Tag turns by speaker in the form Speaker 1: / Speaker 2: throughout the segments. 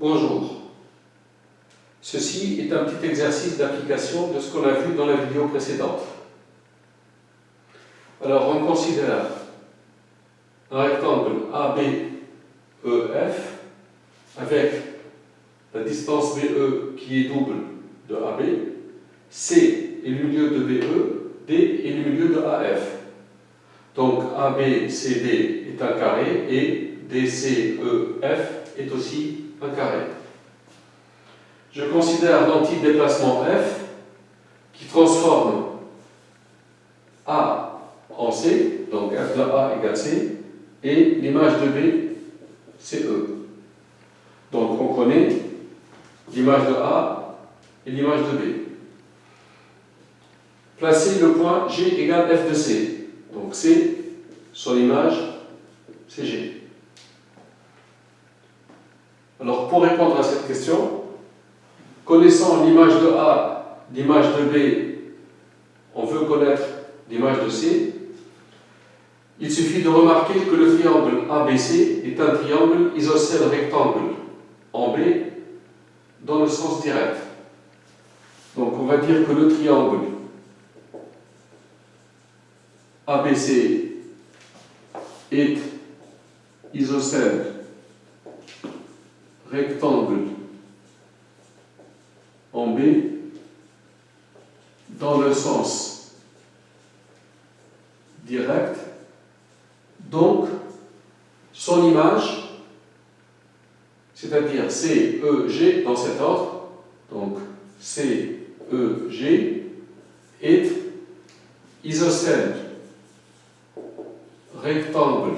Speaker 1: Bonjour. Ceci est un petit exercice d'application de ce qu'on a vu dans la vidéo précédente. Alors, on considère un rectangle ABEF avec la distance BE qui est double de AB, C est le milieu de BE, D est le milieu de AF. Donc ABCD est un carré et DCEF est aussi un carré. Je considère l'antidéplacement F qui transforme A en C, donc F de A égale C, et l'image de B, c'est E. Donc on connaît l'image de A et l'image de B. Placez le point G égale F de C. Donc C, son image, c'est G. Alors pour répondre à cette question, connaissant l'image de A, l'image de B, on veut connaître l'image de C. Il suffit de remarquer que le triangle ABC est un triangle isocèle rectangle en B dans le sens direct. Donc on va dire que le triangle ABC est isocèle rectangle en B dans le sens direct. Donc, son image, c'est-à-dire CEG dans cet ordre, donc CEG est isocèle rectangle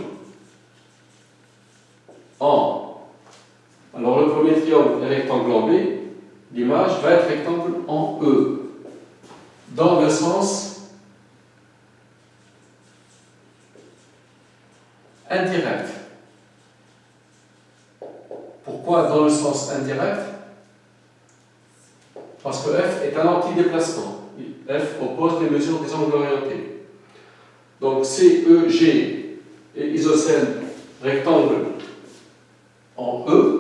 Speaker 1: en. Alors le premier triangle est rectangle en B, l'image va être rectangle en E, dans le sens indirect. Pourquoi dans le sens indirect? Parce que F est un antidéplacement. F oppose les mesures des angles orientés. Donc CEG est isocèle rectangle en E,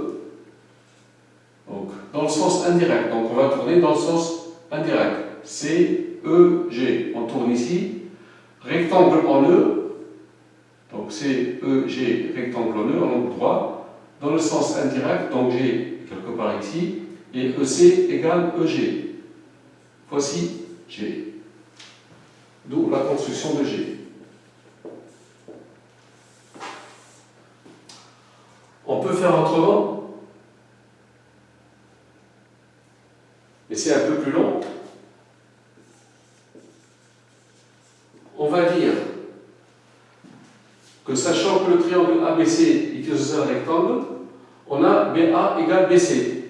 Speaker 1: donc dans le sens indirect. Donc on va tourner dans le sens indirect. CEG, on tourne ici, rectangle en E, donc CEG rectangle en E, en angle droit, dans le sens indirect, donc G quelque part ici, et EC égale EG. Voici G. D'où la construction de G. On peut faire autrement, mais c'est un peu plus long. On va dire que sachant que le triangle ABC est isocèle rectangle, on a BA égale BC.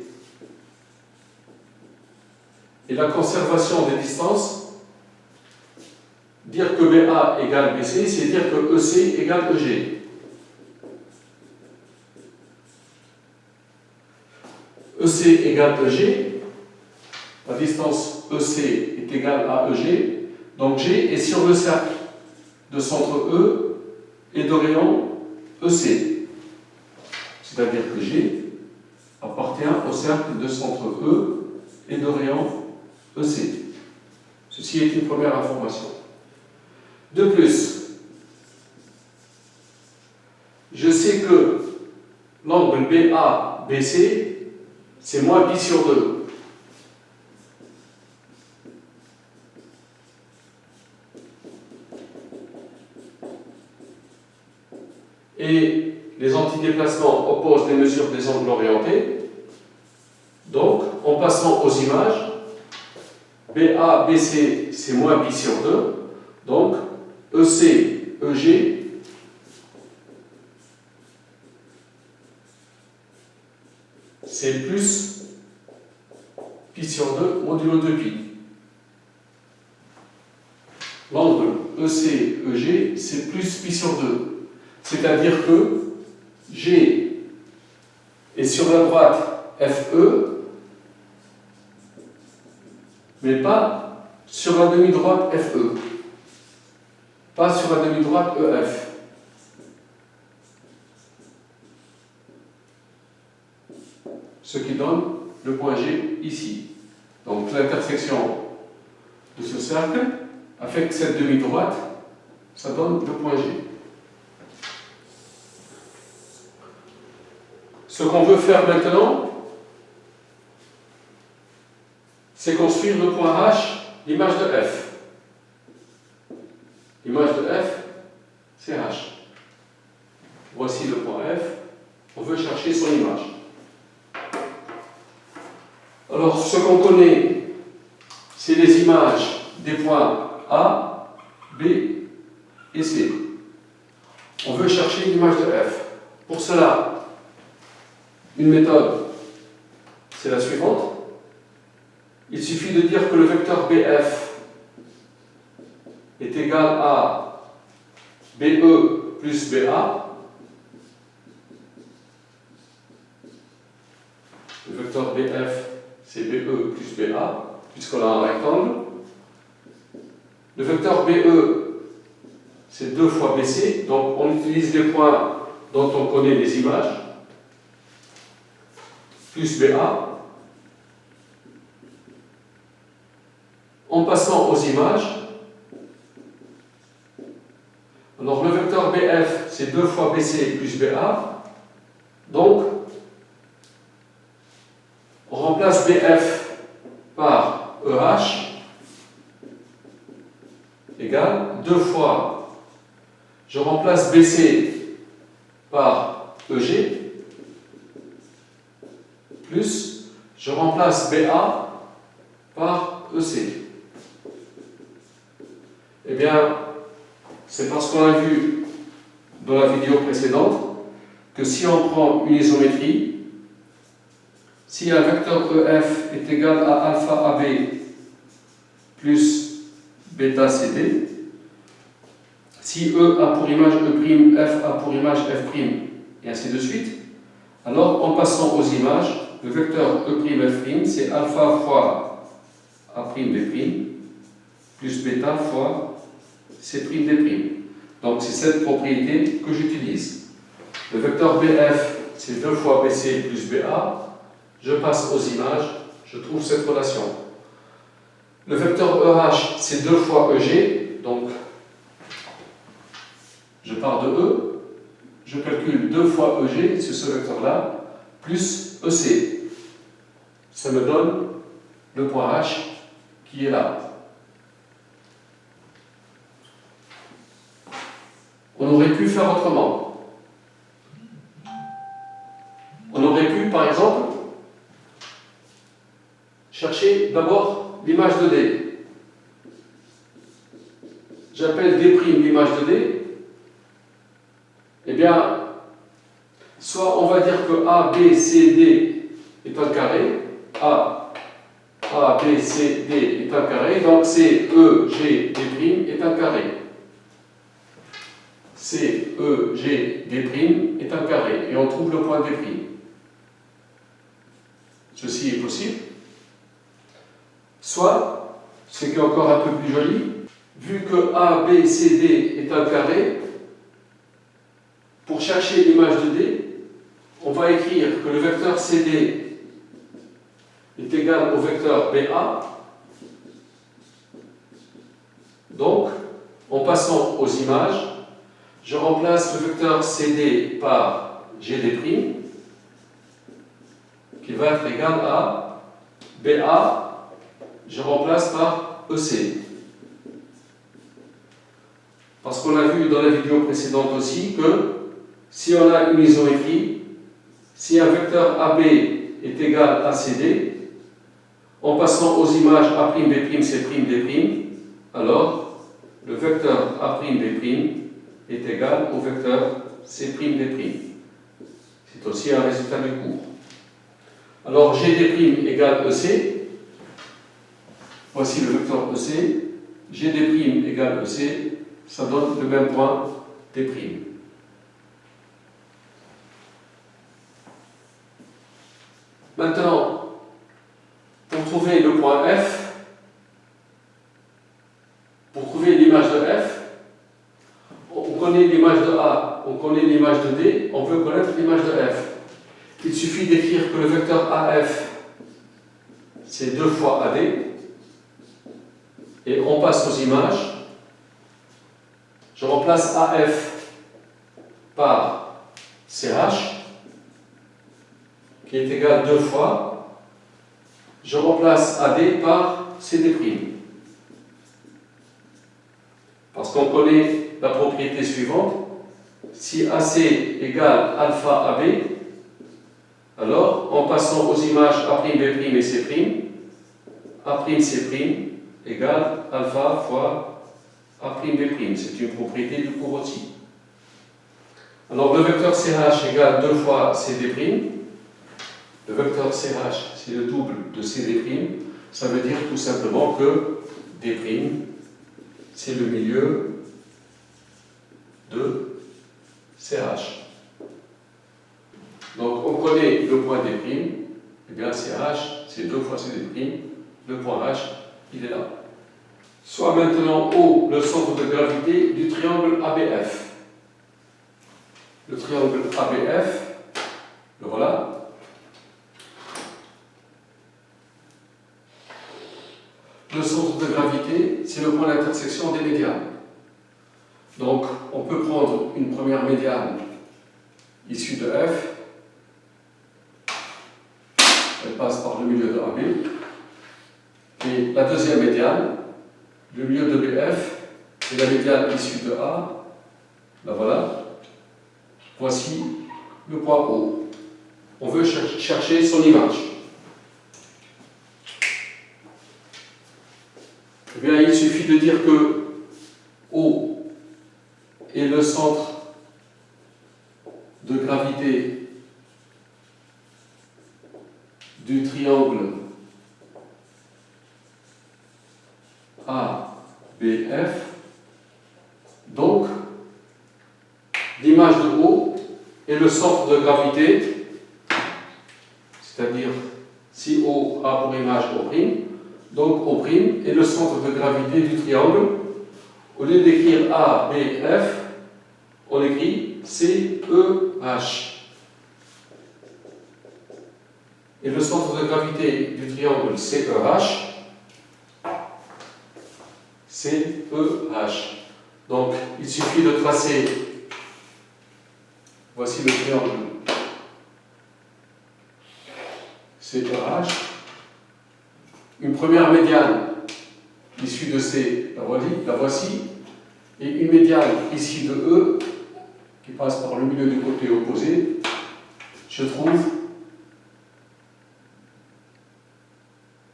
Speaker 1: Et la conservation des distances, dire que BA égale BC, c'est dire que EC égale EG. EC égale EG, la distance EC est égale à EG, donc G est sur le cercle de centre E et de rayon EC. C'est-à-dire que G appartient au cercle de centre E et de rayon EC. Ceci est une première information. De plus, je sais que l'angle BA-BC, c'est moins pi sur 2. Et les antidéplacements opposent les mesures des angles orientés. Donc, en passant aux images, BA, BC, c'est moins pi sur 2. Donc, EC, EG, c'est plus pi sur 2 modulo 2pi. L'angle EC-EG, c'est plus pi sur 2. C'est-à-dire que G est sur la droite FE, mais pas sur la demi-droite FE. Pas sur la demi-droite EF. ce qui donne le point G ici. Donc l'intersection de ce cercle avec cette demi-droite, ça donne le point G. Ce qu'on veut faire maintenant, c'est construire le point H, l'image de F. L'image de F, c'est H. Voici le point F. On veut chercher son image. Alors, ce qu'on connaît, c'est les images des points A, B et C. On veut chercher l'image de F. Pour cela, une méthode, c'est la suivante. Il suffit de dire que le vecteur BF est égal à BE plus BA. Le vecteur BF, c'est BE plus BA, puisqu'on a un rectangle. Le vecteur BE, c'est 2 fois BC, donc on utilise les points dont on connaît les images, plus BA. En passant aux images, alors le vecteur BF, c'est 2 fois BC plus BA, donc on remplace BF par EH égale 2 fois, je remplace BC par EG, plus je remplace BA par EC. Eh bien, c'est parce qu'on a vu dans la vidéo précédente que si on prend une isométrie, si un vecteur EF est égal à alpha AB plus bêta CD, si E a pour image E', F a pour image F', et ainsi de suite, alors en passant aux images, le vecteur E', F', c'est alpha fois A'B' plus bêta fois C'D'. Donc c'est cette propriété que j'utilise. Le vecteur BF, c'est 2 fois BC plus BA. Je passe aux images, je trouve cette relation. Le vecteur EH, c'est 2 fois EG, donc je pars de E, je calcule 2 fois EG, c'est ce vecteur-là, plus EC. Ça me donne le point H qui est là. On aurait pu faire autrement. On aurait pu, par exemple, chercher d'abord l'image de D. J'appelle D' l'image de D. Eh bien, soit on va dire que A, B, C, D est un carré. A, B, C, D est un carré. Donc C, E, G, D' est un carré. C, E, G, D' est un carré. Et on trouve le point D'. Ceci est possible. Soit, ce qui est encore un peu plus joli, vu que A, B, C, D est un carré, pour chercher l'image de D, on va écrire que le vecteur CD est égal au vecteur BA. Donc, en passant aux images, je remplace le vecteur CD par GD', qui va être égal à BA, je remplace par EC. Parce qu'on a vu dans la vidéo précédente aussi que si on a une isométrie, si un vecteur AB est égal à CD, en passant aux images A', B', C', D', alors le vecteur A'B' est égal au vecteur C'D'. C'est aussi un résultat du cours. Alors G'D' égale EC. Voici le vecteur EC. G'D' égale EC. Ça donne le même point D'. Maintenant, pour trouver le point F, pour trouver l'image de F, on connaît l'image de A, on connaît l'image de D, on veut connaître l'image de F. il suffit d'écrire que le vecteur AF, c'est 2 fois AD, et on passe aux images. Je remplace AF par CH, qui est égal 2 fois. Je remplace AD par CD'. Parce qu'on connaît la propriété suivante. Si AC égale alpha AB, alors en passant aux images A'B' et C', A'C' égale alpha fois A'B'. C'est une propriété du cours aussi. Alors le vecteur CH égale 2 fois CD'. Le vecteur CH, c'est le double de CD'. Ça veut dire tout simplement que D', c'est le milieu de CH. Donc on connaît le point D', et bien CH, c'est 2 fois CD'. Le point H, il est là. Soit maintenant O, le centre de gravité du triangle ABF. Le triangle ABF, le voilà. Le centre de gravité, c'est le point d'intersection des médianes. Donc, on peut prendre une première médiane issue de F. Elle passe par le milieu de AB. Et la deuxième médiane, le milieu de BF, c'est la médiane issue de A. La voilà. Voici le point O. On veut chercher son image. Eh bien, il suffit de dire que O est le centre de gravité du triangle ABF. Donc, l'image de O est le centre de gravité, c'est-à-dire si O a pour image O', donc O' est le centre de gravité du triangle. Au lieu d'écrire A, B, F, on écrit C, E, H. Et le centre de gravité du triangle CEH, CEH. Donc, il suffit de tracer, voici le triangle CEH. Une première médiane issue de C, la voici, et une médiane issue de E, qui passe par le milieu du côté opposé, je trouve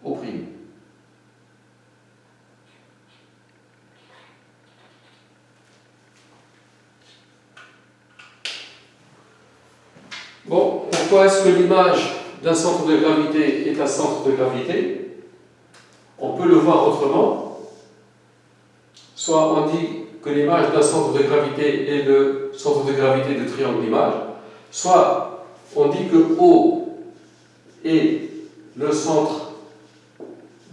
Speaker 1: O'. Bon, pourquoi est-ce que l'image d'un centre de gravité est un centre de gravité? On peut le voir autrement. Soit on dit que l'image d'un centre de gravité est le centre de gravité du triangle d'image, soit on dit que O est le centre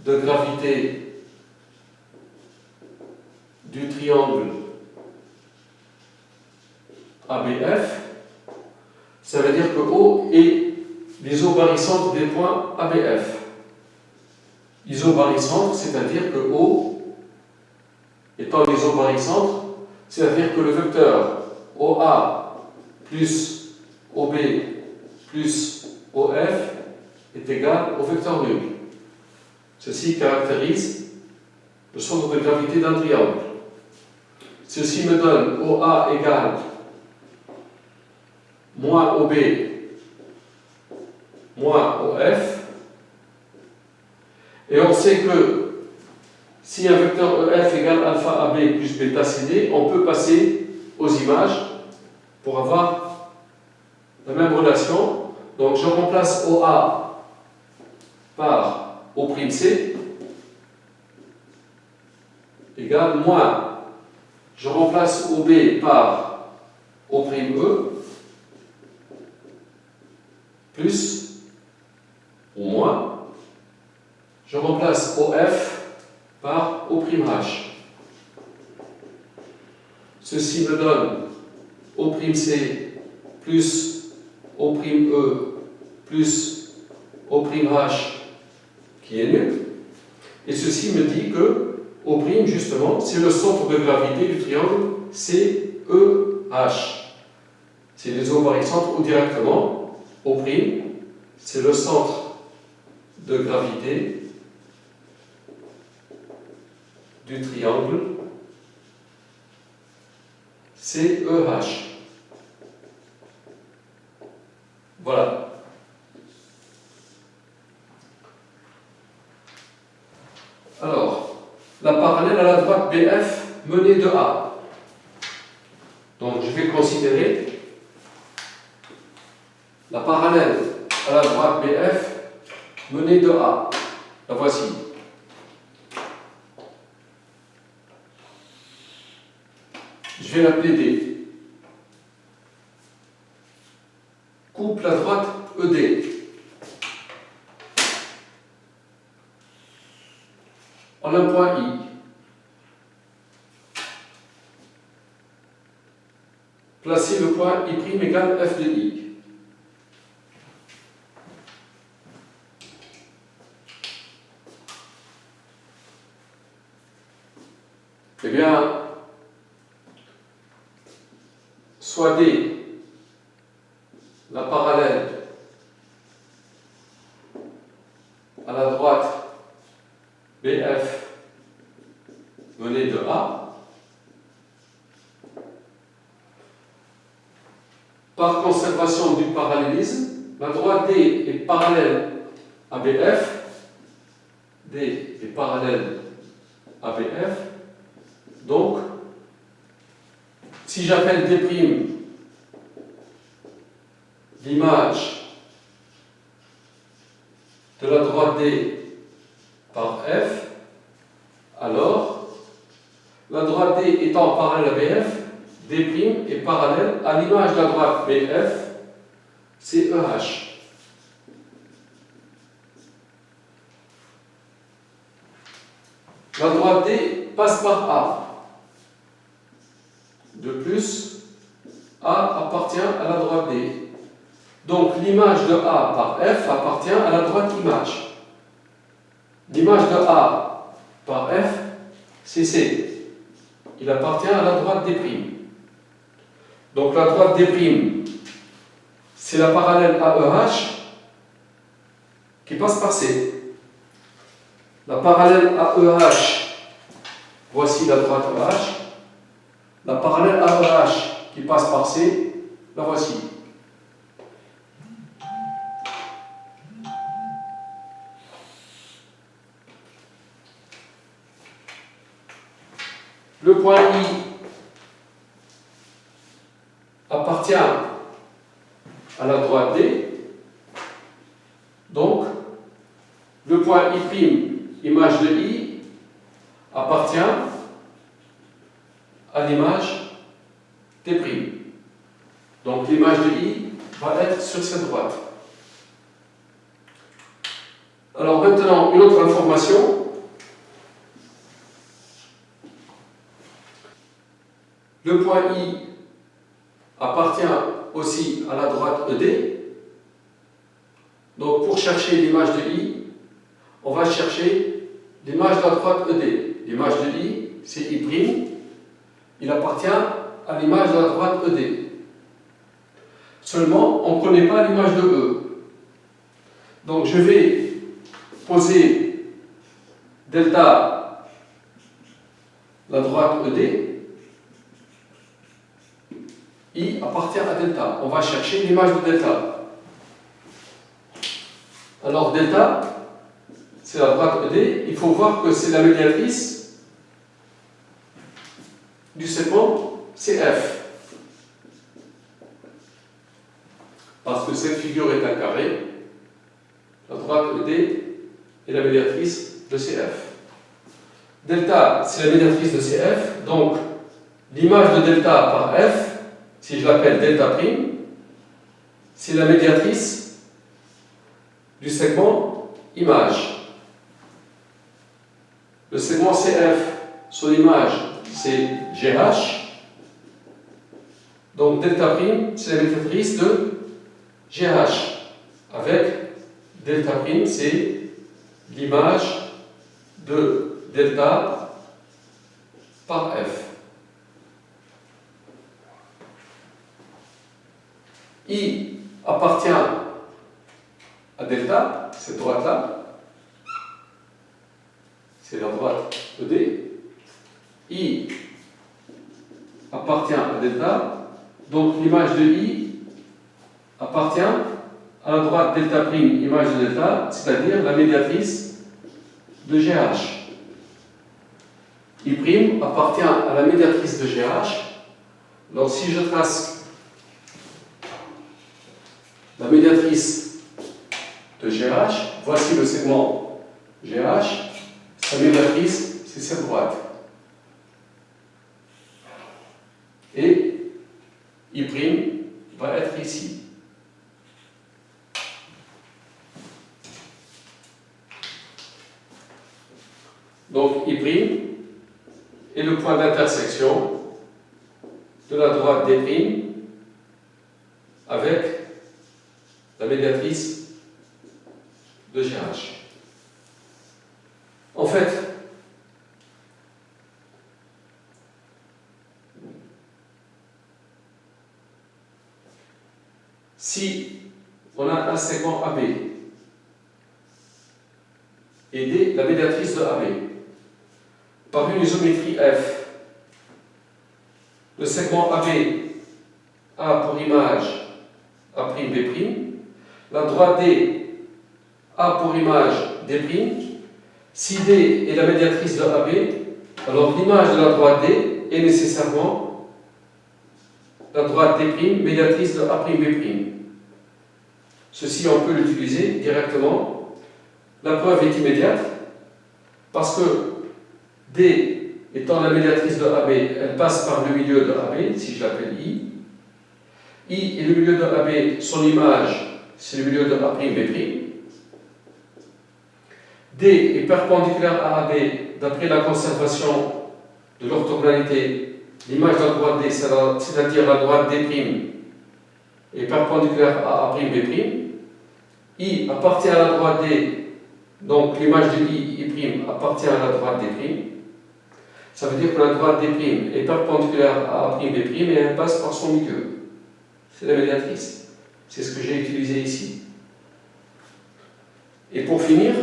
Speaker 1: de gravité du triangle ABF. Ça veut dire que O est l'isobarycentre des points ABF. Isobarycentre, c'est-à-dire que O étant l'isobarycentre, c'est-à-dire que le vecteur OA plus OB plus OF est égal au vecteur nul. Ceci caractérise le centre de gravité d'un triangle. Ceci me donne OA égale moins OB moins OF. Et on sait que si un vecteur EF égale alpha AB plus bêta CD, on peut passer aux images pour avoir la même relation. Donc je remplace OA par O'C égale moins. Je remplace OB par O'E plus ou moins. Je remplace OF par O'H. Ceci me donne O'C plus O'E plus O'H qui est nul. Et ceci me dit que O', justement, c'est le centre de gravité du triangle CEH. C'est les œaux par exemple ou directement O', c'est le centre de gravité du triangle CEH. Voilà. Alors, la parallèle à la droite BF menée de A. Donc, je vais considérer la parallèle à la droite BF menée de A. La voici. Je vais l'appeler D. Coupe la droite ED. En un point I. Placez le point I' égale F de I. Eh bien, soit D, la parallèle à la droite BF menée de A, par conservation du parallélisme, la droite D est parallèle à BF, D est parallèle à BF, donc si j'appelle D' l'image de la droite D par F, alors la droite D étant parallèle à BF, D' est parallèle à l'image de la droite BF, c'est EH. La droite D passe par A. De plus, A appartient à la droite D. Donc l'image de A par F appartient à la droite image. L'image de A par F, c'est C. Il appartient à la droite D'. Donc la droite D', c'est la parallèle à EH qui passe par C. La parallèle à EH, voici la droite EH. La parallèle à EH qui passe par C, la voici. Le point I appartient à la droite D. Donc, le point I', image de I, appartient à l'image D'. Donc, l'image de I va être sur cette droite. Alors maintenant, une autre information. Le point I appartient aussi à la droite ED. Donc pour chercher l'image de I, on va chercher l'image de la droite ED. L'image de I, c'est I'. Il appartient à l'image de la droite ED. Seulement, on ne connaît pas l'image de E. Donc je vais poser delta la droite ED. I appartient à delta. On va chercher l'image de delta. Alors delta, c'est la droite ED. Il faut voir que c'est la médiatrice du segment CF. Parce que cette figure est un carré. La droite ED est la médiatrice de CF. Delta, c'est la médiatrice de CF. Donc, l'image de delta par F, si je l'appelle delta', c'est la médiatrice du segment image. Le segment CF, son image, c'est GH. Donc delta', c'est la médiatrice de GH. avec delta prime, c'est l'image de delta par F. I appartient à delta, cette droite-là, c'est la droite ED. I appartient à delta, donc l'image de I appartient à la droite delta prime, image de delta, c'est-à-dire la médiatrice de GH. I prime appartient à la médiatrice de GH. Donc si je trace la médiatrice de GH, voici le segment GH, sa médiatrice, c'est cette droite. Et I' va être ici. Donc I' est le point d'intersection de la droite D' avec la médiatrice de GH. En fait, si on a un segment AB et D, la médiatrice de AB, par une isométrie F, le segment AB a pour image A'B', la droite D a pour image D'. Si D est la médiatrice de AB, alors l'image de la droite D est nécessairement la droite D', médiatrice de A'B'. Ceci, on peut l'utiliser directement. La preuve est immédiate, parce que D étant la médiatrice de AB, elle passe par le milieu de AB, si je l'appelle I. I est le milieu de AB, son image, c'est le milieu de A'B'. D est perpendiculaire à AB d'après la conservation de l'orthogonalité. L'image de la droite D, c'est-à-dire la droite D', est perpendiculaire à A'B'. I appartient à la droite D, donc l'image de I' appartient à la droite D'. Ça veut dire que la droite D' est perpendiculaire à A'B' et elle passe par son milieu. C'est la médiatrice. C'est ce que j'ai utilisé ici. Et pour finir,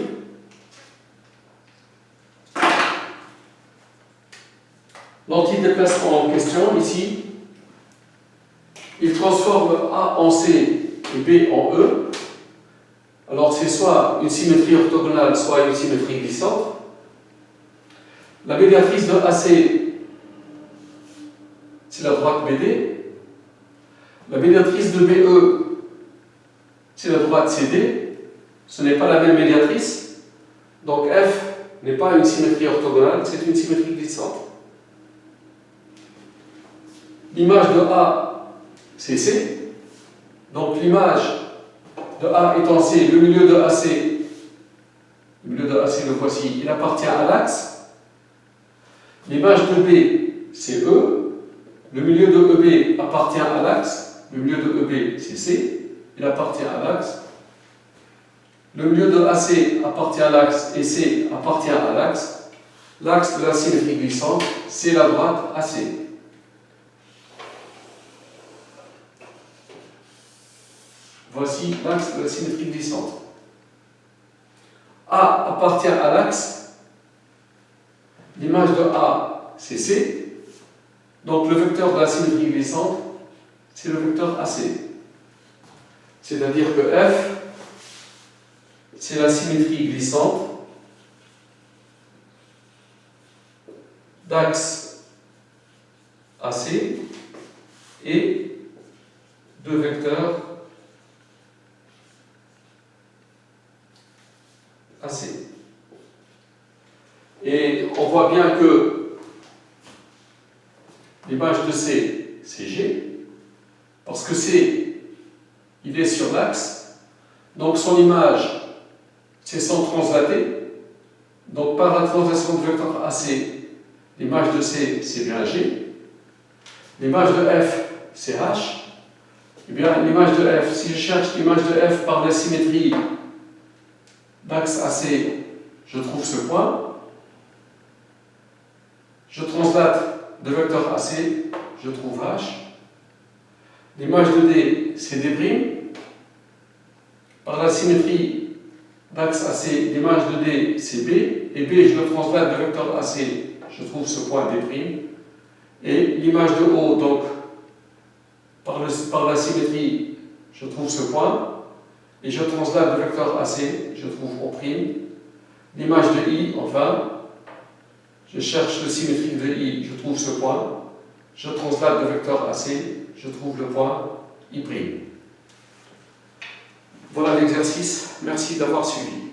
Speaker 1: l'antidéplacement en question, ici, il transforme A en C et B en E. Alors c'est soit une symétrie orthogonale, soit une symétrie glissante. La médiatrice de AC, c'est la droite BD. La médiatrice de BE, c'est la droite CD. Ce n'est pas la même médiatrice. Donc F n'est pas une symétrie orthogonale, c'est une symétrie glissante. L'image de A, c'est C. Donc l'image de A étant C, le milieu de AC, le voici, il appartient à l'axe. L'image de B, c'est E. Le milieu de EB appartient à l'axe. Le milieu de EB, c'est C. Il appartient à l'axe. Le milieu de AC appartient à l'axe et C appartient à l'axe. L'axe de la symétrie glissante, c'est la droite AC. Voici l'axe de la symétrie glissante. A appartient à l'axe. L'image de A, c'est C. Donc le vecteur de la symétrie glissante, c'est le vecteur AC. C'est-à-dire que F, c'est la symétrie glissante d'axe AC et de vecteurs AC. Et on voit bien que l'image de C, c'est G, parce que C, il est sur l'axe, donc son image, c'est son translaté. Donc par la translation du vecteur AC, l'image de C, c'est bien G. L'image de F, c'est H. Eh bien, l'image de f, si je cherche l'image de f par la symétrie d'axe AC, je trouve ce point. Je translate de vecteur AC, je trouve H. L'image de D, c'est D'. Par la symétrie d'axe AC, l'image de D, c'est B. Et B, je le translate de vecteur AC, je trouve ce point D'. Et l'image de O, donc, par la symétrie, je trouve ce point. Et je translate de vecteur AC, je trouve O'. L'image de I, enfin, je cherche la symétrie de I, je trouve ce point. Je translate de vecteur AC, je trouve le point I'. Voilà l'exercice. Merci d'avoir suivi.